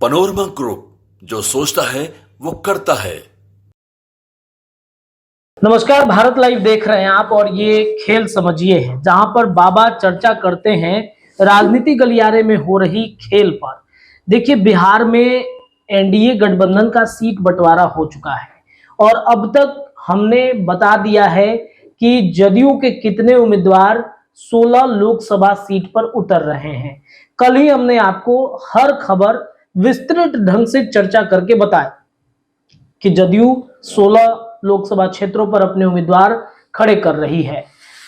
Panorama group, जो सोचता है वो करता है। नमस्कार, भारत लाइव देख रहे हैं आप और ये खेल समझिए है जहां पर बाबा चर्चा करते हैं राजनीति गलियारे में हो रही खेल पर। देखिए, बिहार में एनडीए गठबंधन का सीट बंटवारा हो चुका है और अब तक हमने बता दिया है कि जदयू के कितने उम्मीदवार 16 लोकसभा सीट पर उतर रहे हैं। कल ही हमने आपको हर खबर विस्तृत ढंग से चर्चा करके बताया कि जदयू 16 लोकसभा क्षेत्रों पर अपने उम्मीदवार खड़े कर रही है,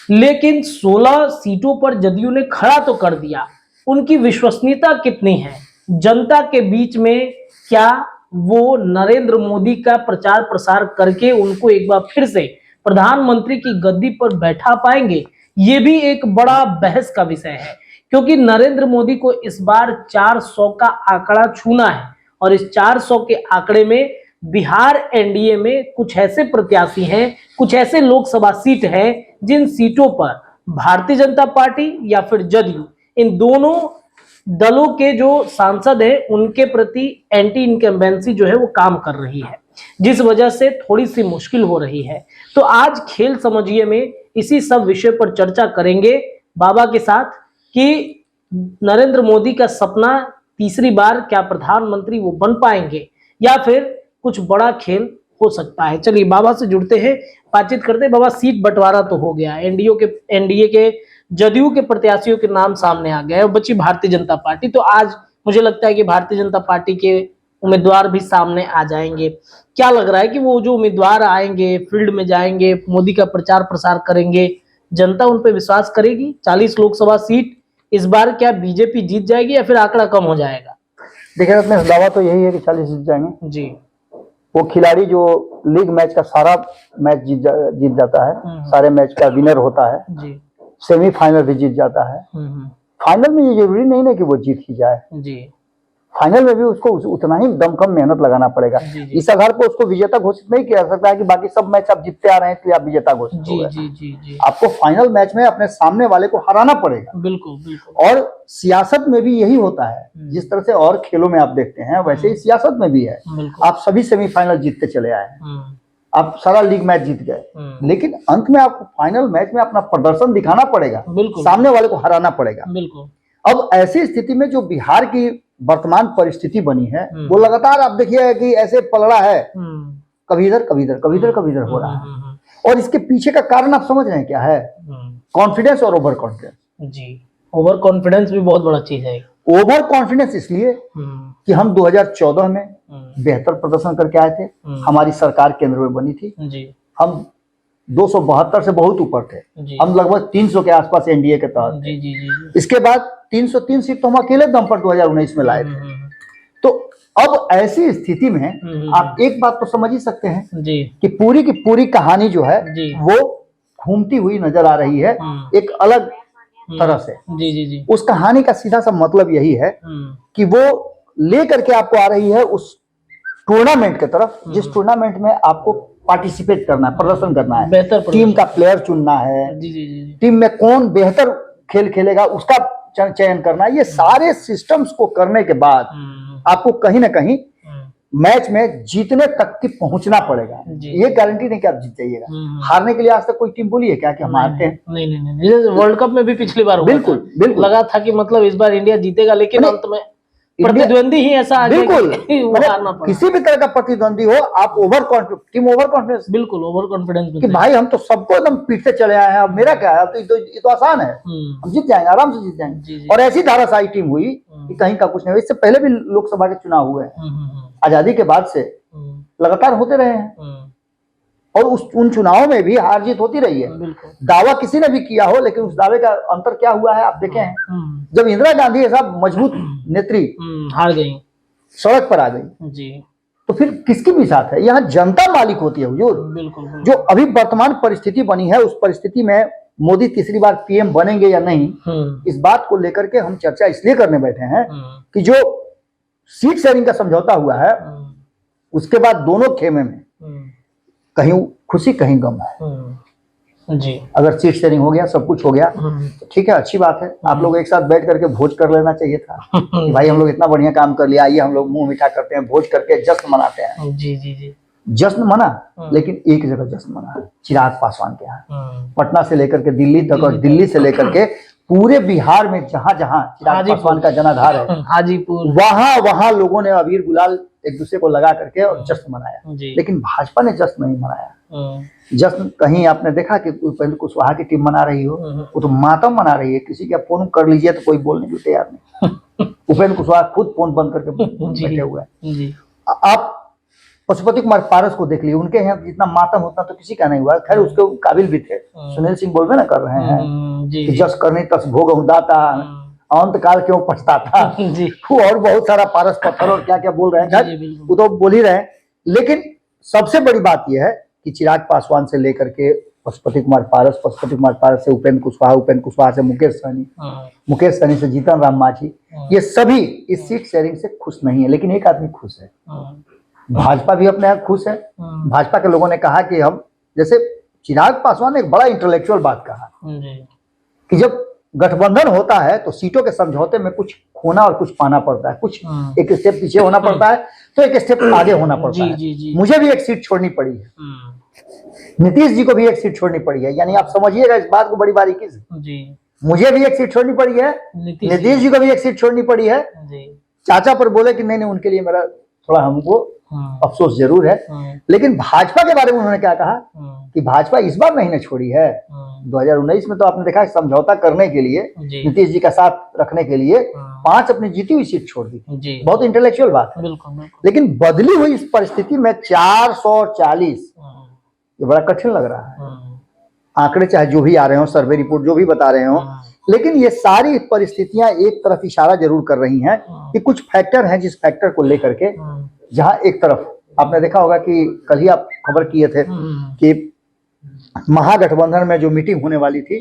लेकिन 16 सीटों पर जदयू ने खड़ा तो कर दिया, उनकी विश्वसनीयता कितनी है जनता के बीच में? क्या वो नरेंद्र मोदी का प्रचार प्रसार करके उनको एक बार फिर से प्रधानमंत्री की गद्दी पर बैठा पाएंगे? ये भी एक बड़ा बहस का विषय है, क्योंकि नरेंद्र मोदी को इस बार 400 का आंकड़ा छूना है और इस 400 के आंकड़े में बिहार एनडीए में कुछ ऐसे प्रत्याशी हैं, कुछ ऐसे लोकसभा सीट हैं जिन सीटों पर भारतीय जनता पार्टी या फिर जदयू, इन दोनों दलों के जो सांसद हैं उनके प्रति एंटी इनकम्बेंसी जो है वो काम कर रही है, जिस वजह से थोड़ी सी मुश्किल हो रही है। तो आज खेल समझिए में इसी सब विषय पर चर्चा करेंगे बाबा के साथ कि नरेंद्र मोदी का सपना तीसरी बार क्या प्रधानमंत्री वो बन पाएंगे या फिर कुछ बड़ा खेल हो सकता है। चलिए बाबा से जुड़ते हैं, बातचीत करते हैं। बाबा, सीट बंटवारा तो हो गया, एनडीए के जदयू के प्रत्याशियों के नाम सामने आ गए, बची भारतीय जनता पार्टी। तो आज मुझे लगता है कि भारतीय जनता पार्टी के उम्मीदवार भी सामने आ जाएंगे। क्या लग रहा है कि वो जो उम्मीदवार आएंगे, फील्ड में जाएंगे, मोदी का प्रचार प्रसार करेंगे, जनता उन पर विश्वास करेगी? 40 लोकसभा सीट इस बार क्या बीजेपी जीत जाएगी या फिर आंकड़ा कम हो जाएगा? देखिए, अपने दावा तो यही है कि 40 जीत जाएंगे जी। वो खिलाड़ी जो लीग मैच का सारा मैच जीत जाता है, सारे मैच का विनर होता है जी। सेमीफाइनल भी जीत जाता है। फाइनल में ये जरूरी नहीं है कि वो जीत ही जाए जी। फाइनल में भी उसको उतना ही दमखम मेहनत लगाना पड़ेगा। इस आधार पर उसको विजेता घोषित नहीं किया सकता है कि बाकी सब मैच आप जीतते आ रहे हैं तो आप विजेता घोषित हो गए। आपको फाइनल मैच में अपने सामने वाले को हराना पड़ेगा। बिल्कुल बिल्कुल। और सियासत में भी यही होता है, जिस तरह से और खेलों में आप देखते हैं वैसे ही सियासत में भी है। आप सभी सेमीफाइनल जीतते चले आए, आप सारा लीग मैच जीत गए, लेकिन अंत में आपको फाइनल मैच में अपना प्रदर्शन दिखाना पड़ेगा, सामने वाले को हराना पड़ेगा। बिल्कुल। अब ऐसी स्थिति में जो बिहार की वर्तमान परिस्थिति बनी है वो लगातार आप देखिए कि ऐसे पलड़ा है, कभी इधर कभी इधर, कभी इधर कभी इधर हो रहा है। और इसके पीछे का कारण आप समझ रहे हैं क्या है? कॉन्फिडेंस और ओवर कॉन्फिडेंस। जी, ओवर कॉन्फिडेंस भी बहुत बड़ा चीज है। ओवर कॉन्फिडेंस इसलिए कि हम 2014 में बेहतर प्रदर्शन करके आए थे, हमारी सरकार केंद्र में बनी थी जी। हम 272 से बहुत ऊपर थे, हम लगभग 300 के आसपास एनडीए के तहत थे। इसके बाद 303 सीट तो हम अकेले दम पर 2019 में लाए थे। तो अब ऐसी स्थिति में आप एक बात तो समझ ही सकते हैं जी। कि पूरी की पूरी कहानी जो है वो घूमती हुई नजर आ रही है एक अलग तरह से जी। उस कहानी का सीधा सा मतलब यही है कि वो लेकर के आपको आ रही है उस टूर्नामेंट की तरफ, जिस टूर्नामेंट में आपको पार्टिसिपेट करना है, प्रदर्शन करना है, बेहतर टीम का प्लेयर चुनना है जी। टीम में कौन बेहतर खेल खेलेगा उसका चयन करना है। ये सारे सिस्टम्स को करने के बाद आपको कहीं ना कहीं मैच में जीतने तक की पहुंचना पड़ेगा। ये गारंटी नहीं कि आप जीत जाइएगा। हारने के लिए आज तक कोई टीम बोली है क्या कि हम हारते हैं? नहीं। वर्ल्ड कप में भी पिछली बार बिल्कुल लगा था कि मतलब इस बार इंडिया जीतेगा, लेकिन अंत में प्रतिद्वंदी ही ऐसा आ बिल्कुल किसी भी तरह का प्रतिद्वंदी हो, आप टीम ओवर कॉन्फिडेंस, बिल्कुल ओवर कॉन्फिडेंस कि भाई हम तो सबको एकदम पीछे चले आए हैं, अब मेरा क्या है, तो ये तो आसान है, हम जीत जाएंगे, आराम से जीत जाएंगे। और ऐसी धाराशाही टीम हुई कि कहीं का कुछ नहीं। इससे पहले भी लोकसभा के चुनाव हुए हैं, आजादी के बाद से लगातार होते रहे हैं और उन चुनावों में भी हार जीत होती रही है। दावा किसी ने भी किया हो, लेकिन उस दावे का अंतर क्या हुआ है आप देखे हैं? जब इंदिरा गांधी ऐसा मजबूत नेत्री हार गई, सड़क पर आ गई जी, तो फिर किसकी भी साथ है? यहाँ जनता मालिक होती है हुजूर। बिल्कुल। जो अभी वर्तमान परिस्थिति बनी है, उस परिस्थिति में मोदी तीसरी बार पीएम बनेंगे या नहीं, इस बात को लेकर के हम चर्चा इसलिए करने बैठे हैं कि जो सीट शेयरिंग का समझौता हुआ है उसके बाद दोनों खेमे में कहीं खुशी कहीं गम है। जी। अगर सीट शेयरिंग हो गया, सब कुछ हो गया तो ठीक है, अच्छी बात है। आप लोग एक साथ बैठ करके भोज कर लेना चाहिए था कि भाई हम लोग इतना बढ़िया काम कर लिया, आइए हम लोग मुंह मीठा करते हैं, भोज करके जश्न मनाते हैं। जी जी जी। जश्न मना, लेकिन एक जगह जश्न मना, चिराग पासवान के यहाँ। पटना से लेकर के दिल्ली तक और दिल्ली से लेकर के पूरे बिहार में जहां जहां चिराग पासवान का जनाधार है, हाजीपुर, वहां वहां लोगों ने अबीर गुलाल एक दूसरे को लगा करके और जश्न मनाया। लेकिन भाजपा ने जश्न नहीं मनाया। जश्न कहीं आपने देखा कि उपेंद्र कुशवाहा की टीम मना रही हो? वो तो मातम मना रही है। किसी का फोन कर लीजिए तो कोई बोलने को तैयार नहीं। उपेंद्र कुशवाहा खुद फोन बंद करके बैठे हुए हैं। आप पशुपति कुमार पारस को देख लिए, उनके यहाँ जितना मातम उतना तो किसी का नहीं हुआ। खैर उसके काबिल भी थे। सुनील सिंह बोलबे ना कर रहे हैं कि जस करनी तस भोग दाता, अंत काल क्यों पछताता, वो और बहुत सारा पारस पत्थर और क्या क्या बोल रहे हैं, वो तो बोल ही रहे हैं। लेकिन सबसे बड़ी बात यह है कि चिराग पासवान से लेकर के पशुपति कुमार पारस, पशुपति कुमार पारस से उपेंद्र कुशवाहा, उपेंद्र कुशवाहा से मुकेश सहनी, मुकेश सहनी से जीतन राम मांझी, ये सभी इस सीट शेयरिंग से खुश नहीं है। लेकिन एक आदमी खुश है, भाजपा भी अपने आप खुश है। भाजपा के लोगों ने कहा कि हम, जैसे चिराग पासवान ने एक बड़ा इंटेलेक्चुअल बात कहा कि जब गठबंधन होता है तो सीटों के समझौते में कुछ खोना और कुछ पाना पड़ता है, कुछ एक स्टेप पीछे होना पड़ता है तो एक स्टेप आगे होना पड़ता है। मुझे भी एक सीट छोड़नी पड़ी है, नीतीश जी को भी एक सीट छोड़नी पड़ी है। यानी आप समझिएगा इस बात को बड़ी बारीकी से। मुझे भी एक सीट छोड़नी पड़ी है, नीतीश जी को भी एक सीट छोड़नी पड़ी है। चाचा पर बोले कि नहीं नहीं, उनके लिए मेरा थोड़ा हमको अफसोस जरूर है। लेकिन भाजपा के बारे में उन्होंने क्या कहा कि भाजपा इस बार नहीं छोड़ी है। 2019 में तो आपने देखा समझौता करने के लिए, नीतीश जी का साथ रखने के लिए 5 अपनी जीती हुई सीट छोड़ दी। बहुत इंटेलेक्चुअल बात है। लेकिन बदली हुई इस परिस्थिति में 440, ये बड़ा कठिन लग रहा है। आंकड़े चाहे जो भी आ रहे हो, सर्वे रिपोर्ट जो भी बता रहे हो, लेकिन ये सारी परिस्थितियां एक तरफ इशारा जरूर कर रही हैं कि कुछ फैक्टर हैं जिस फैक्टर को लेकर के, जहां एक तरफ आपने देखा होगा कि कल ही आप खबर किए थे कि महागठबंधन में जो मीटिंग होने वाली थी,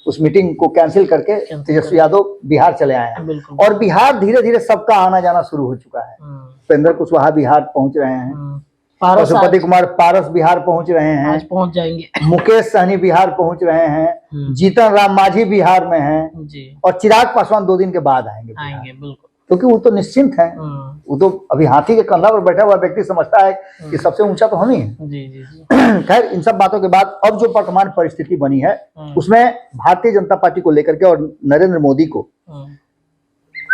उस मीटिंग को कैंसिल करके तेजस्वी यादव बिहार चले आए हैं। और बिहार धीरे धीरे सबका आना जाना शुरू हो चुका है। उपेंद्र कुशवाहा बिहार पहुंच रहे हैं, पशुपति कुमार पारस बिहार पहुंच रहे हैं, आज पहुंच जाएंगे, मुकेश सहनी बिहार पहुंच रहे हैं, जीतन राम मांझी बिहार में हैं, और चिराग पासवान 2 दिन के बाद आएंगे। बिल्कुल, क्योंकि वो तो निश्चिंत है। वो तो अभी हाथी के कंधा पर बैठा हुआ व्यक्ति समझता है कि सबसे ऊंचा तो हम ही है। खैर, इन सब बातों के बाद अब जो वर्तमान परिस्थिति बनी है उसमें भारतीय जनता पार्टी को लेकर के और नरेंद्र मोदी को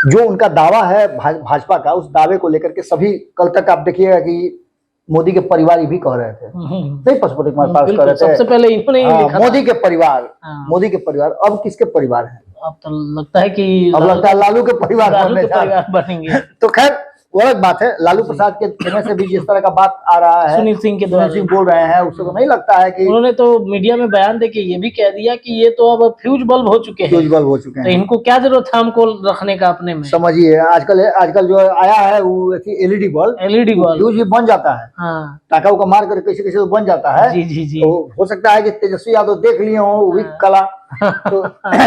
जो उनका दावा है भाजपा का, उस दावे को लेकर के सभी, कल तक आप देखिएगा कि मोदी के परिवार भी कह रहे थे, नहीं पशुपति कुमार पारस कह रहे थे, सबसे पहले इन्होंने मोदी के परिवार, मोदी के परिवार। अब किसके परिवार है? अब तो लगता है कि अब लगता है लालू के परिवार बनेंगे। तो खैर वो अलग बात है। लालू प्रसाद के कहने से भी जिस तरह का बात आ रहा है, सुनील सिंह के द्वारा सिंह बोल रहे हैं, उससे तो नहीं लगता है कि उन्होंने तो मीडिया में बयान देके ये भी कह दिया कि ये तो अब फ्यूज बल्ब हो चुके हैं, फ्यूज बल्ब हो चुके हैं, तो इनको क्या जरूरत है हमको रखने का अपने में। समझिए आजकल जो आया है वो एलईडी बल्ब, फ्यूज भी बन जाता है। टाका उका मार कर कैसे कैसे तो बन जाता है। जी जी जी। तो हो सकता है कि तेजस्वी यादव देख लिए हो वो भी कला, तो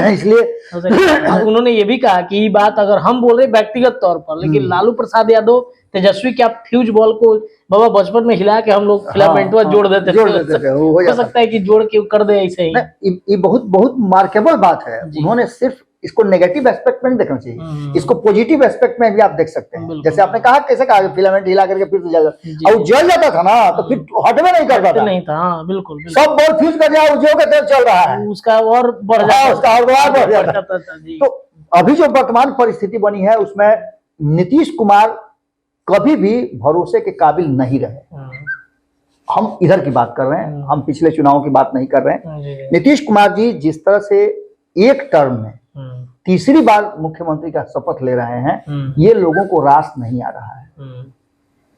इसलिए उन्होंने ये भी कहा कि ये बात अगर हम बोल रहे व्यक्तिगत तौर पर, लेकिन लालू प्रसाद यादव तेजस्वी क्या फ्यूज बॉल को बाबा बचपन में हिला के हम लोग फिलामेंट जोड़ देते थे। हो सकता है कि जोड़ के कर दे ऐसे ही। ये बहुत बहुत मार्केबल बात है। उन्होंने सिर्फ इसको नेगेटिव एस्पेक्ट में नहीं देखना चाहिए, इसको पॉजिटिव एस्पेक्ट में भी आप देख सकते हैं। जैसे आपने कहा कैसे कहा फिलामेंट हिला करके फिर से जल जाता, और जल जाता था ना तो फिर हटवे नहीं करता था। नहीं था, बिल्कुल सब बॉल फ्यूज कर जाए, जो के तेज चल रहा है, उसका और बढ़ जाता, उसका और बढ़ जाता था। तो अभी जो वर्तमान परिस्थिति बनी है उसमें नीतीश कुमार कभी भी भरोसे के काबिल नहीं रहे। हम इधर की बात कर रहे हैं, हम पिछले चुनाव की बात नहीं कर रहे हैं। नीतीश कुमार जी जिस तरह से एक टर्म में तीसरी बार मुख्यमंत्री का शपथ ले रहे हैं, ये लोगों को रास नहीं आ रहा है।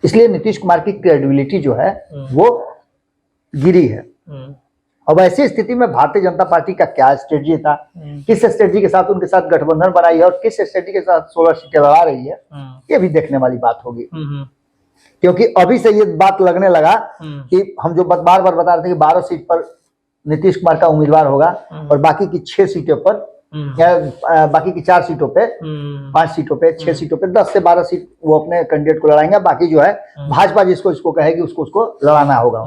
इसलिए नीतीश कुमार की क्रेडिबिलिटी जो है वो गिरी है। अब ऐसी स्थिति में भारतीय जनता पार्टी का क्या स्ट्रेटजी था, किस स्ट्रेटजी के साथ उनके साथ गठबंधन बनाई है और किस स्ट्रेटजी के साथ 16 सीटें लड़ा रही है, ये भी देखने वाली बात होगी। क्योंकि अभी से ये बात लगने लगा कि हम जो बार बार बता रहे थे कि 12 सीट पर नीतीश कुमार का उम्मीदवार होगा और बाकी की 6 सीटों पर, बाकी की 4 सीटों पे, 5 सीटों पे, 6 सीटों पे 10 से 12 सीट वो अपने कैंडिडेट को लड़ाएंगे। बाकी जो है भाजपा जिसको कहेगी उसको लड़ाना होगा।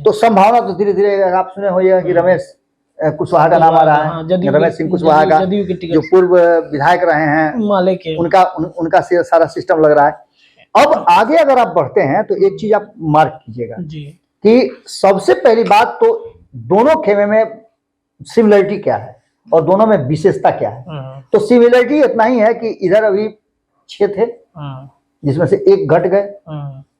तो संभावना तो धीरे धीरे आप सुने होइएगा कि रमेश कुशवाहा का नाम आ रहा हाँ, है, रमेश सिंह कुशवाहा का, जदयू की टिकट जो पूर्व विधायक रहे हैं, माले के उनका सारा सिस्टम लग रहा है। अब आगे अगर आप बढ़ते हैं तो एक चीज आप मार्क कीजिएगा जी। कि सबसे पहली बात तो दोनों खेमे में सिमिलरिटी क्या है और दोनों में विशेषता क्या है। तो सिमिलरिटी इतना ही है कि इधर अभी 6 थे जिसमें से 1 घट गए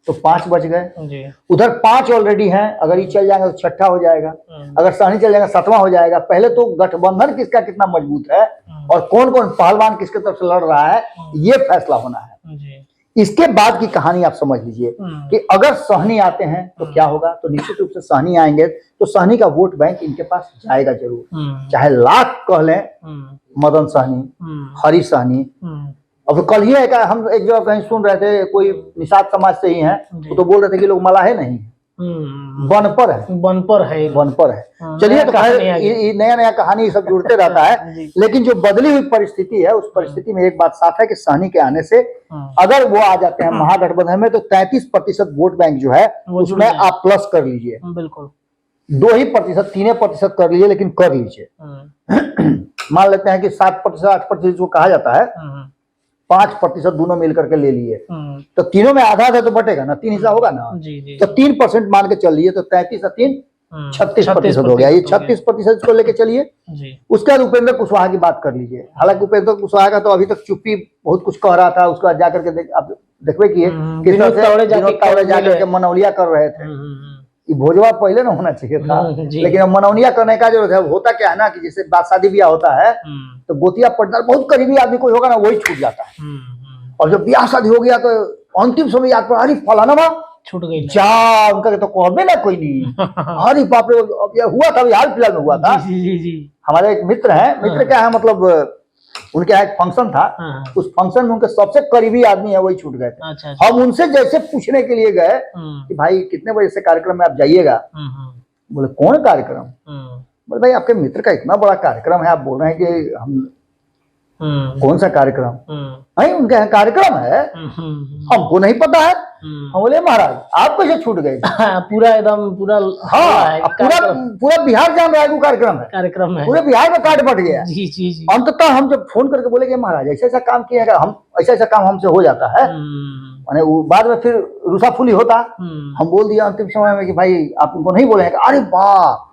तो 5 बच गए, उधर 5 ऑलरेडी हैं, अगर ये चल जाएगा तो 6ठा हो जाएगा, अगर सहनी चल जाएगा 7वां हो जाएगा। पहले तो गठबंधन किसका कितना मजबूत है और कौन कौन पहलवान किसके तरफ से लड़ रहा है ये फैसला होना है। इसके बाद की कहानी आप समझ लीजिए कि अगर सहनी आते हैं तो क्या होगा। तो निश्चित रूप से सहनी आएंगे तो सहनी का वोट बैंक इनके पास जाएगा जरूर, चाहे लाख कह लें मदन सहनी, हरी सहनी। अब कल ही है हम एक जगह कहीं सुन रहे थे, कोई निषाद समाज से ही हैं, तो बोल रहे थे कि लोग मलाहे नहीं बनपर है, बनपर है। चलिए तो नया नया कहानी सब जुड़ते रहता है, लेकिन जो बदली हुई परिस्थिति है उस परिस्थिति में एक बात साफ है कि सहनी के आने से अगर वो आ जाते हैं महागठबंधन में तो 33% वोट बैंक जो है उसमें आप प्लस कर लीजिए, बिल्कुल 2 ही प्रतिशत 3% कर लीजिए, लेकिन कर लीजिए। मान लेते हैं कि 7% 8% जो कहा जाता है 5% दोनों मिलकर के ले लिए तो तीनों में आधा आधा तो बटेगा ना, 3 हिस्सा होगा ना। तो 3% मान के चल लिए तो 33 और 3 36% हो गया। ये 36% को लेके चलिए। उसके बाद उपेंद्र कुशवाहा की बात कर लीजिए। हालांकि उपेंद्र कुशवाहा का तो अभी तक चुप्पी बहुत कुछ कह रहा था, उसके बाद जाकर के आप देखबे किए किस तरह से विनोद तावड़े जाकर के मनौलिया कर रहे थे। भोजवा पहले ना होना चाहिए था, लेकिन अब मनौनिया करने का जो है होता क्या है ना कि जैसे बात शादी ब्याह होता है तो गोतिया पटदार बहुत करीबी आदमी कोई होगा ना वही छूट जाता है, और जब ब्याह शादी हो गया तो अंतिम समय याद पड़ा अरे फलाना छूट गई जा उनका तो कहबे ना कोई नहीं। अरे बाप रे, अब यह हुआ था, हाल फिलहाल में हुआ था। हमारे एक मित्र है, मित्र क्या है मतलब उनके यहाँ एक फंक्शन था, उस फंक्शन में उनके सबसे करीबी आदमी है वही छूट गए थे। अच्छा। हम उनसे जैसे पूछने के लिए गए कि भाई कितने बजे से कार्यक्रम में आप जाइएगा, बोले कौन कार्यक्रम, बोले भाई आपके मित्र का इतना बड़ा कार्यक्रम है, आप बोल रहे हैं कि हम कौन सा कार्यक्रम, नहीं उनके यहाँ कार्यक्रम है हमको नहीं पता है। हम बोले महाराज आप कैसे छूट गए। पूरा एकदम पूरा हाँ पूरा बिहार जान रहा है वो कार्यक्रम है, पूरे बिहार में काट बट गया। अंततः हम जब फोन करके बोले कि महाराज ऐसा ऐसा काम किया, हम ऐसा ऐसा काम हमसे हो जाता है, माने वो बाद में फिर रुसाफुली होता। हम बोल दिया अंतिम समय में कि भाई आप उनको नहीं बोले, अरे वाह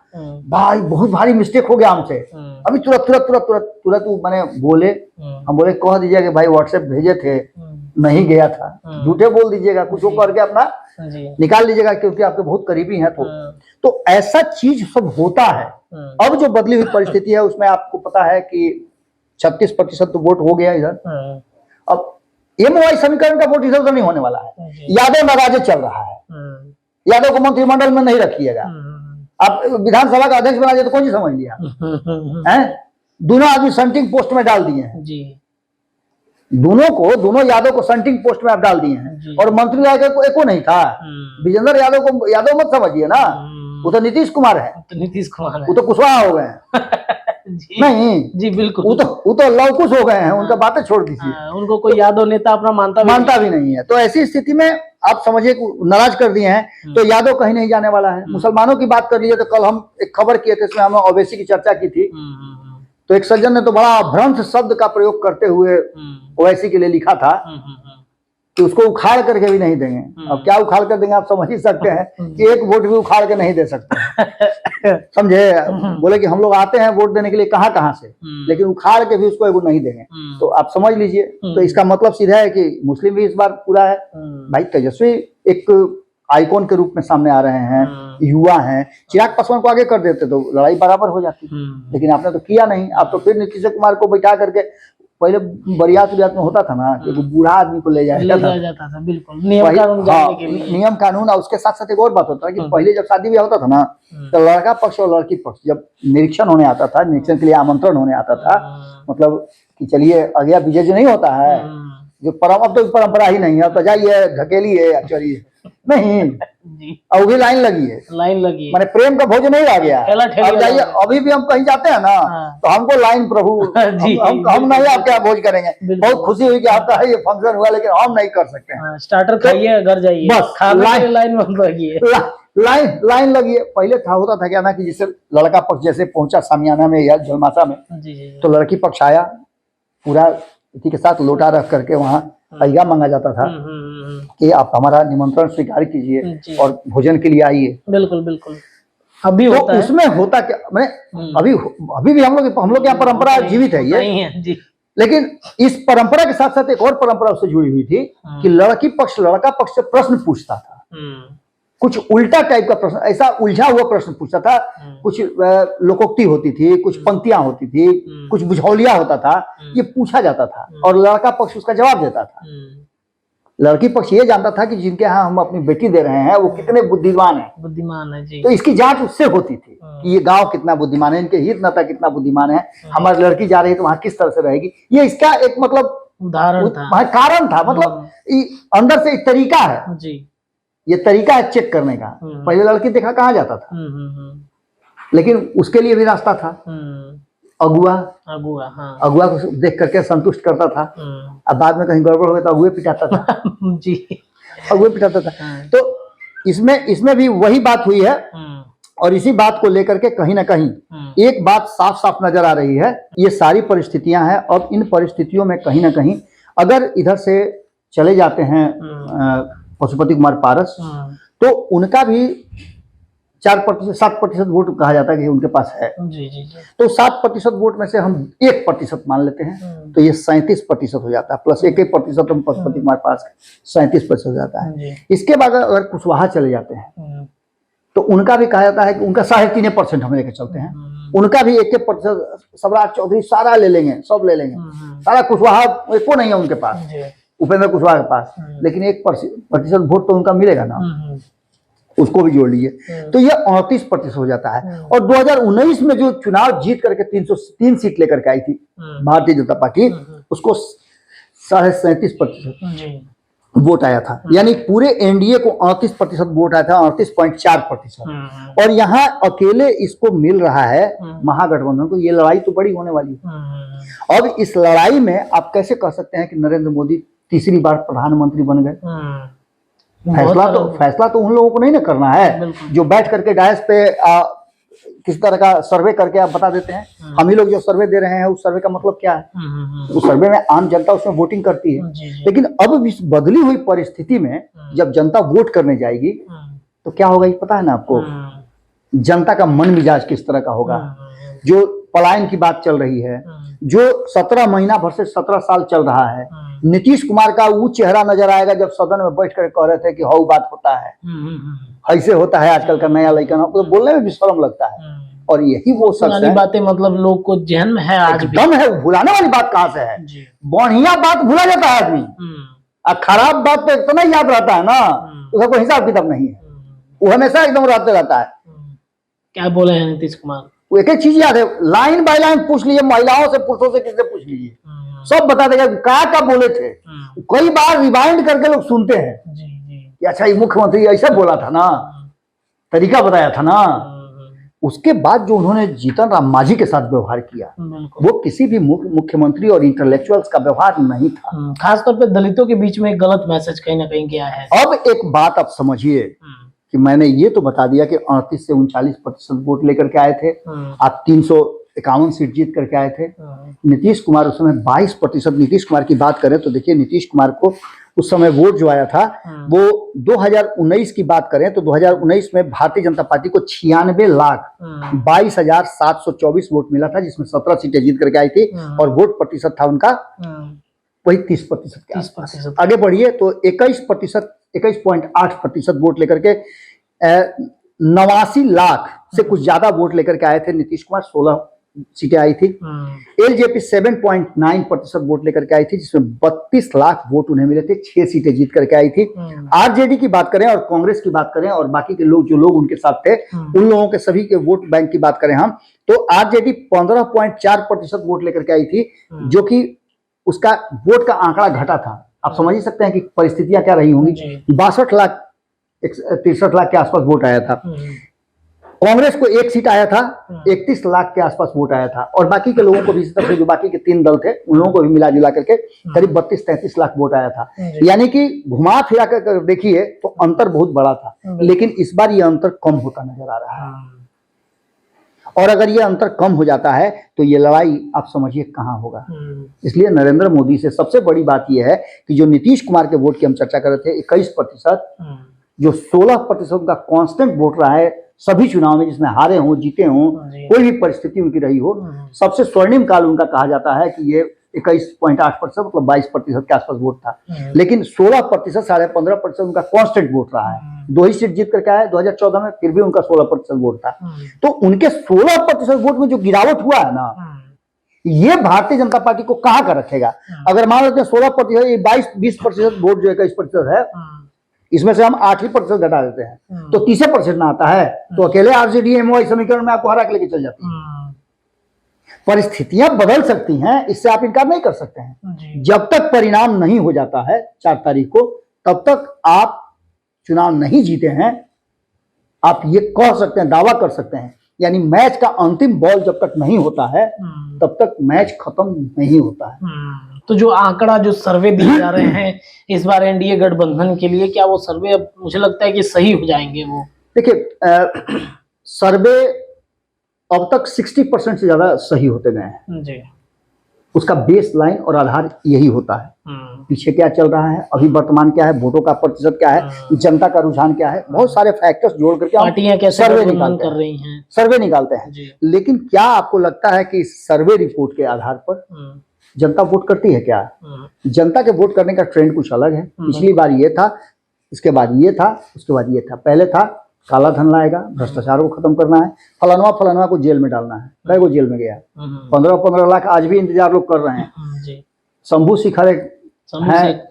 भाई बहुत भारी मिस्टेक हो गया हमसे, अभी तुरंत मैंने बोले। हम बोले कह दीजिए कि भाई व्हाट्सएप भेजे थे नहीं गया था, झूठे बोल दीजिएगा, कुछ वो करके अपना निकाल लीजिएगा क्योंकि आपके बहुत करीबी हैं। तो ऐसा चीज सब होता है। अब जो बदली हुई परिस्थिति है उसमें आपको पता है कि 36% तो वोट हो गया इधर। अब MY समीकरण का वोट इधर उधर नहीं होने वाला है, यादव नाराजे चल रहा है, यादव को मंत्रिमंडल में नहीं रखिएगा। आप विधानसभा का अध्यक्ष बना दिए तो कौन सी समझ लिया है, दोनों आदमी संटिंग पोस्ट में डाल दिए हैं जी, दोनों यादव को संटिंग पोस्ट में आप डाल दिए हैं, और मंत्री एको नहीं था। विजेंद्र यादव को यादव मत समझिए ना, वो तो नीतीश कुमार है, वो तो कुशवाहा हो गए हैं। नहीं जी बिल्कुल, वो तो लवकुश हो गए हैं, उनका बातें छोड़ दीजिए, उनको कोई यादव नेता अपना मानता भी नहीं है। तो ऐसी स्थिति में आप समझिए नाराज कर दिए हैं तो यादव कहीं नहीं जाने वाला है। मुसलमानों की बात कर लीजिए तो कल हम एक खबर किए थे, इसमें हमने ओवैसी की चर्चा की थी, तो एक सज्जन ने तो बड़ा भ्रंश शब्द का प्रयोग करते हुए ओवैसी के लिए लिखा था कि उसको उखाड़ करके भी नहीं देंगे। अब क्या उखाड़ कर देंगे आप समझ ही सकते हैं कि एक वोट भी उखाड़ के नहीं दे सकते, समझे। बोले कि हम लोग आते हैं वोट देने के लिए कहाँ से, लेकिन उखाड़ के भी उसको एगो नहीं देंगे। तो आप समझ लीजिए, तो इसका मतलब सीधा है कि मुस्लिम भी इस बार पूरा है। भाई तेजस्वी एक आइकॉन के रूप में सामने आ रहे हैं, युवा हैं, चिराग पासवान को आगे कर देते तो लड़ाई बराबर हो जाती, लेकिन आपने तो किया नहीं। आप तो फिर नीतीश कुमार को बैठा करके, पहले बरियात में होता था ना कि बूढ़ा आदमी को ले जाया जाता था, बिल्कुल नियम कानून। और उसके साथ साथ एक और बात होता है कि पहले जब शादी ब्याह होता था ना तो लड़का पक्ष और लड़की पक्ष जब निरीक्षण होने आता था, निरीक्षण के लिए आमंत्रण होने आता था, मतलब कि चलिए अगला विजय जो नहीं होता है, जो अब तो परंपरा ही नहीं है, अब तो जाइए ढकेलिए या चलिए नहीं, अब भी लाइन लगी है, मैंने प्रेम का भोज नहीं आ गया। अब जाइए, अभी भी हम कहीं जाते हैं ना तो हमको लाइन प्रभु हम नहीं आपके यहाँ भोज करेंगे, बहुत खुशी हुई कि आपका ये फंक्शन हुआ, लेकिन हम नहीं कर सकते हैं। स्टार्टर खाइए घर जाइए, बस लाइन में लगी है, लाइन लाइन लगी है। पहले था होता था क्या ना कि जैसे लड़का पक्ष जैसे पहुंचा सामियाना में या जलमासा में, तो लड़की पक्ष आया, पूरा इसी के साथ लोटा रख करके वहाँ अय्या मांगा जाता था कि आप हमारा निमंत्रण स्वीकार कीजिए और भोजन के लिए आइए। बिल्कुल बिल्कुल। अभी तो होता है। उसमें होता क्या, मैंने अभी भी हम लोग यहाँ परंपरा जीवित है ये, जी। लेकिन इस परंपरा के साथ साथ एक और परंपरा उससे जुड़ी हुई थी कि लड़की पक्ष लड़का पक्ष से प्रश्न पूछता था, कुछ उल्टा टाइप का प्रश्न, ऐसा उलझा हुआ प्रश्न पूछता था। कुछ लोकोक्ति होती थी, कुछ पंक्तियां होती थी, कुछ बुझौलिया होता था, ये पूछा जाता था और लड़का पक्ष उसका जवाब देता था। लड़की पक्ष ये जानता था कि जिनके यहाँ हम अपनी बेटी दे रहे हैं वो कितने बुद्धिमान है जी। तो इसकी जांच उससे होती थी कि ये गांव कितना बुद्धिमान है, इनके हित नाता कितना बुद्धिमान है, हमारी लड़की जा रही है तो वहां किस तरह से रहेगी। ये इसका एक मतलब उदाहरण था, कारण था, मतलब अंदर से एक तरीका है जी। ये तरीका है चेक करने का। पहले लड़की देखा कहाँ जाता था, लेकिन उसके लिए भी रास्ता था, अगुआ अगुआ को देख करके संतुष्ट करता था। अब बाद में कहीं गड़बड़ हो गया तो अगुए पिटाता था जी, अगुए पिटाता था। तो इसमें भी वही बात हुई है। और इसी बात को लेकर के कहीं ना कहीं एक बात साफ साफ नजर आ रही है, ये सारी परिस्थितियां हैं। अब इन परिस्थितियों में कहीं ना कहीं अगर इधर से चले जाते हैं पशुपति कुमार पारस, तो उनका भी 4% 7% वोट कहा जाता है कि उनके पास है जी। तो 7% वोट में से हम 1% मान लेते हैं, तो ये 37% हो जाता है, प्लस 1% हम पशुपति कुमार पारस 37% हो जाता है। इसके बाद अगर कुशवाहा चले जाते हैं तो उनका भी कहा जाता है कि उनका 3.5% हम लेके चलते हैं, उनका भी 1% सम्राट चौधरी सारा ले लेंगे, सब ले लेंगे, सारा कुशवाहा एको नहीं है उनके पास, उपेंद्र कुशवाहा के पास, लेकिन 1% वोट तो उनका मिलेगा ना, उसको भी जोड़ लीजिए, तो ये 38% हो जाता है। और 2019 में जो चुनाव जीत करके 303 सीट लेकर के आई थी भारतीय जनता पार्टी, उसको 37.5% वोट आया था, यानी पूरे एनडीए को 38% वोट आया था, 38.4%। और यहाँ अकेले इसको मिल रहा है महागठबंधन को। ये लड़ाई तो बड़ी होने वाली है। अब इस लड़ाई में आप कैसे कह सकते हैं कि नरेंद्र मोदी तीसरी बार प्रधानमंत्री बन गए? फैसला तो उन लोगों को नहीं ना करना है जो बैठ करके डायस पे किस तरह का सर्वे करके आप बता देते हैं। हम ही लोग जो सर्वे दे रहे हैं उस सर्वे का मतलब क्या है? उस सर्वे में आम जनता उसमें वोटिंग करती है। लेकिन अब इस बदली हुई परिस्थिति में जब जनता वोट करने जाएगी तो क्या होगा ये पता है ना आपको? जनता का मन मिजाज किस तरह का होगा? जो पलायन की बात चल रही है, जो 17 महीना भर से 17 साल चल रहा है, नीतीश कुमार का वो चेहरा नजर आएगा जब सदन में बैठ कर कह रहे थे कि हाउ बात होता है, ऐसे होता है आजकल का नया लड़का, तो बोलने में भी शर्म लगता है। और यही वो शख्स है, बातें मतलब लोग को जहन में है, आज एकदम है, भुलाने वाली बात कहाँ से है? बढ़िया बात भुला जाता है आदमी, और खराब बात तो इतना याद रहता है ना, उसका कोई हिसाब किताब नहीं है, वो हमेशा एकदम रहते रहता है। क्या बोले हैं नीतीश कुमार? वो एक एक चीज याद है, लाइन बाय लाइन पूछ लीजिए, महिलाओं से पुरुषों से किससे पूछ लीजिए, सब बता देगा क्या बोले थे। कई बार रिवाइंड करके लोग सुनते हैं कि अच्छा ये मुख्यमंत्री ऐसा बोला था ना, तरीका बताया था ना। उसके बाद जो उन्होंने जीतन राम मांझी के साथ व्यवहार किया, वो किसी भी मुख्यमंत्री और इंटेलेक्चुअल्स का व्यवहार नहीं था। खासतौर पे दलितों के बीच में एक गलत मैसेज कहीं ना कहीं गया है। अब एक बात आप समझिए कि मैंने ये तो बता दिया कि 38 से 39% वोट लेकर के आए थे, आप 351 सीट जीत करके आए थे। नीतीश कुमार उस समय 22%, नीतीश कुमार की बात करें तो देखिए नीतीश कुमार को उस समय वोट जो आया था वो 2019 की बात करें तो 2019 में भारतीय जनता पार्टी को 96,22,724 वोट मिला था, जिसमें 17 सीटें जीत करके आई थी, और वोट प्रतिशत था उनका वही 30% के आसपास। आगे बढ़िए तो 21.8% वोट लेकर के 89 लाख से कुछ ज्यादा वोट लेकर के आए थे नीतीश कुमार, 16 सीटें आई थी। एलजेपी 7.9% वोट लेकर के आई थी, जिसमें 32 लाख वोट उन्हें मिले थे, 6 सीटें जीत करके आई थी। आरजेडी की बात करें और कांग्रेस की बात करें और बाकी के लोग जो लोग उनके साथ थे उन लोगों के सभी के वोट बैंक की बात करें हम तो आरजेडी 15.4% वोट लेकर के आई थी, जो कि उसका वोट का आंकड़ा घटा था। आप समझ ही सकते हैं कि परिस्थितियां क्या रही होंगी। 63 लाख के आसपास वोट आया था। कांग्रेस को एक सीट आया था, 31 लाख के आसपास वोट आया था, और बाकी के लोगों को भी इसी तरह से जो बाकी के 3 दल थे उन लोगों को भी मिला जुला करके करीब 32-33 लाख वोट आया था। यानी कि घुमा फिरा कर देखिए तो अंतर बहुत बड़ा था, लेकिन इस बार ये अंतर कम होता नजर आ रहा है। और अगर ये अंतर कम हो जाता है तो ये लड़ाई आप समझिए कहां होगा। इसलिए नरेंद्र मोदी से सबसे बड़ी बात यह है कि जो नीतीश कुमार के वोट की हम चर्चा कर रहे थे 21%, जो 16% का कांस्टेंट वोट रहा है सभी चुनाव में, जिसमें हारे हों जीते हों, कोई भी परिस्थिति उनकी रही हो, सबसे स्वर्णिम काल उनका कहा जाता है कि ये 21.8% मतलब 22% के आसपास वोट था। लेकिन 16%, 15.5% उनका कांस्टेंट वोट रहा है। 2 ही सीट जीत करके आए 2014 में, फिर भी उनका 16% वोट था। तो उनके 16% वोट में जो गिरावट हुआ है ना, ये भारतीय जनता पार्टी को कहां का रखेगा। अगर मान लेते हैं 16%, 22-20% वोट जो 21% है, इसमें से हम 8% घटा देते हैं तो 30% ना आता है, तो अकेले आरजेडी एमवाई समीकरण में आपको हरा के लेके चल जाती है। परिस्थितियां बदल सकती हैं, इससे आप इनकार नहीं कर सकते हैं। जब तक परिणाम नहीं हो जाता है 4 तारीख को, तब तक आप चुनाव नहीं जीते हैं, आप ये कह सकते हैं, दावा कर सकते हैं। यानी मैच का अंतिम बॉल जब तक नहीं होता है तब तक मैच खत्म नहीं होता है। तो जो आंकड़ा, जो सर्वे दिए जा रहे हैं इस बार एनडीए गठबंधन के लिए, क्या वो सर्वे अब मुझे लगता है कि सही हो जाएंगे? वो देखिए, सर्वे अब तक 60% से ज्यादा सही होते गए हैं जी। उसका बेस लाइन और आधार यही होता है। पीछे क्या चल रहा है, अभी वर्तमान क्या है, वोटों का प्रतिशत क्या है, जनता का रुझान क्या है, बहुत सारे फैक्टर्स जोड़ करके पार्टियां कैसे सर्वे कर रही हैं, सर्वे निकालते हैं। लेकिन क्या आपको लगता है कि सर्वे रिपोर्ट के आधार पर जनता वोट करती है? क्या जनता के वोट करने का ट्रेंड कुछ अलग है। पिछली बार ये था, इसके बाद ये था, उसके बाद ये था। पहले था काला धन लाएगा, भ्रष्टाचार को खत्म करना है, फलाना को जेल में डालना है। कई को जेल में गया, 15-15 लाख आज भी इंतजार लोग कर रहे हैं। शंभू शिखर है,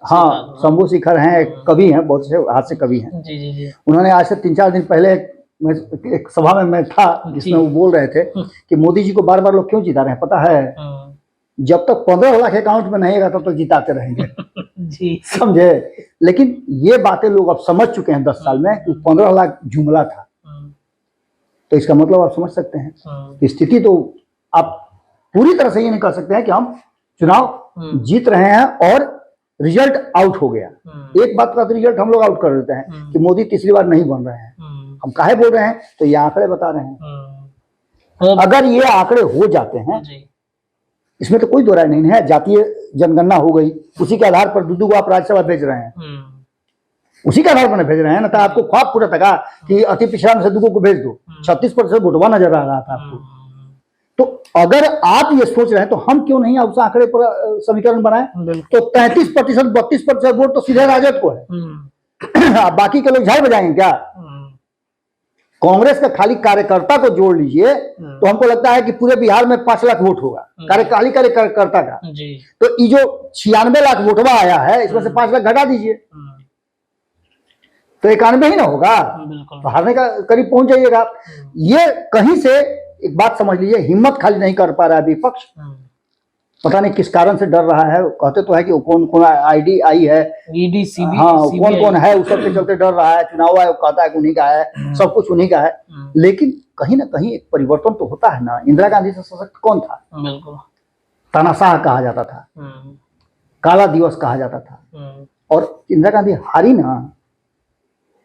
हाँ शंभू शिखर हैं, कवि हैं, बहुत से हाथ से कवि हैं। उन्होंने आज से 3-4 दिन पहले एक सभा में मैं था जिसमें वो बोल रहे थे कि मोदी जी को बार बार लोग क्यों जिता रहे हैं पता है, जब तक 15 लाख अकाउंट में नहीं आएगा तब तक जिताते रहेंगे। जी समझे। लेकिन ये बातें लोग अब समझ चुके हैं 10 साल में कि 15 लाख जुमला था। तो इसका मतलब आप समझ सकते हैं कि स्थिति तो आप पूरी तरह से ये नहीं कह सकते हैं कि हम चुनाव जीत रहे हैं और रिजल्ट आउट हो गया। एक बात का रिजल्ट हम लोग आउट कर देते हैं कि मोदी तीसरी बार नहीं बन रहे हैं। हम काहे बोल रहे हैं, तो ये आंकड़े बता रहे हैं। अगर ये आंकड़े हो जाते हैं, इसमें तो कोई दो राय नहीं है, जातीय जनगणना हो गई, उसी के आधार पर दूधू को आप राज्यसभा भेज रहे हैं, उसी के आधार पर भेज रहे हैं ना। तो आपको ख्वाब पूरा था कि अति पिछड़ा में से दूधू को भेज दो, 36% वोटवा नजर आ रहा था आपको। तो अगर आप ये सोच रहे हैं तो हम क्यों नहीं उस आंकड़े पर समीकरण बनाए। तो 33%, 32% वोट तो सीधे राजद को है। बाकी के लोग झाड़ बजाएंगे क्या? कांग्रेस का खाली कार्यकर्ता को जोड़ लीजिए तो हमको लगता है कि पूरे बिहार में 5 लाख वोट होगा खाली कार्यकर्ता का। तो ये जो 96 लाख वोटवा आया है, इसमें से 5 लाख घटा दीजिए तो 91 ही ना होगा, तो हारने का करीब पहुंच जाइएगा। ये कहीं से एक बात समझ लीजिए, हिम्मत खाली नहीं कर पा रहा है विपक्ष, पता नहीं किस कारण से डर रहा है। कहते तो है कि कौन कौन आईडी आई है, ईडी, सीबीआई, हाँ कौन कौन है, उस सबके चलते डर रहा है। चुनाव आयोग कहता है कि उन्हीं का है, सब कुछ उन्हीं का है। लेकिन कहीं ना कहीं एक परिवर्तन तो होता है ना। इंदिरा गांधी से सशक्त कौन था? बिल्कुल तानाशाह कहा जाता था, काला दिवस कहा जाता था, और इंदिरा गांधी हारी ना।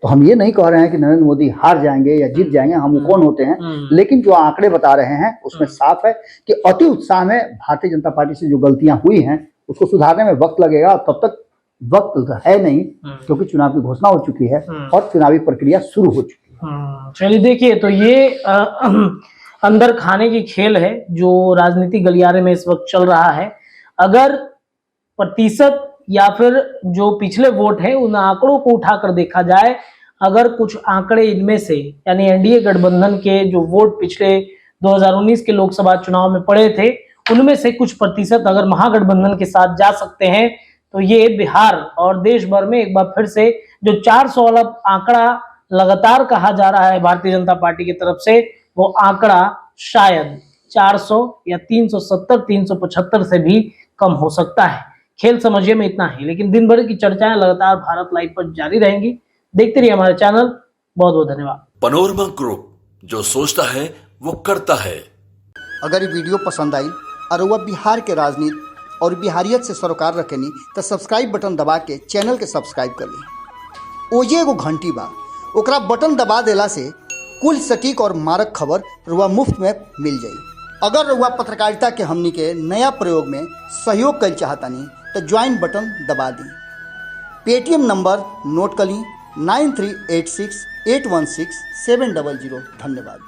तो हम ये नहीं कह रहे हैं कि नरेंद्र मोदी हार जाएंगे या जीत जाएंगे, हम कौन होते हैं। लेकिन जो आंकड़े बता रहे हैं उसमें साफ है कि अति उत्साह में भारतीय जनता पार्टी से जो गलतियां हुई हैं उसको सुधारने में वक्त लगेगा। तब तक वक्त है नहीं, क्योंकि चुनाव की घोषणा हो चुकी है और चुनावी प्रक्रिया शुरू हो चुकी है। चलिए देखिए, तो ये अंदर खाने की खेल है जो राजनीतिक गलियारे में इस वक्त चल रहा है। अगर प्रतिशत या फिर जो पिछले वोट है उन आंकड़ों को उठाकर देखा जाए, अगर कुछ आंकड़े इनमें से यानी एनडीए गठबंधन के जो वोट पिछले 2019 के लोकसभा चुनाव में पड़े थे उनमें से कुछ प्रतिशत अगर महागठबंधन के साथ जा सकते हैं तो ये बिहार और देश भर में एक बार फिर से जो 400 वाला आंकड़ा लगातार कहा जा रहा है भारतीय जनता पार्टी की तरफ से, वो आंकड़ा शायद 400 या 370, 375 से भी कम हो सकता है। खेल समझिए में इतना ही, लेकिन दिन भर की चर्चाएं लगातार भारत लाइव पर जारी रहेंगी। देखते रहिए हमारे चैनल। बहुत बहुत धन्यवाद। पनोरमा ग्रुप, जो सोचता है वो करता है। अगर ये वीडियो पसंद आई और वह बिहार के राजनीति और बिहारियत से सरोकार रखेनी तो सब्सक्राइब बटन दबा के चैनल के सब्सक्राइब कर ली। ओजे एगो घंटी बा, ओकरा बटन दबा देला से कुल सटीक और मारक खबर रुआ मुफ्त में मिल जाई। अगर रुआ पत्रकारिता के हमनी के नया प्रयोग में सहयोग कर चाहतानी तो ज्वाइन बटन दबा दी। पेटीएम नंबर नोट कर ली 9386816700। धन्यवाद।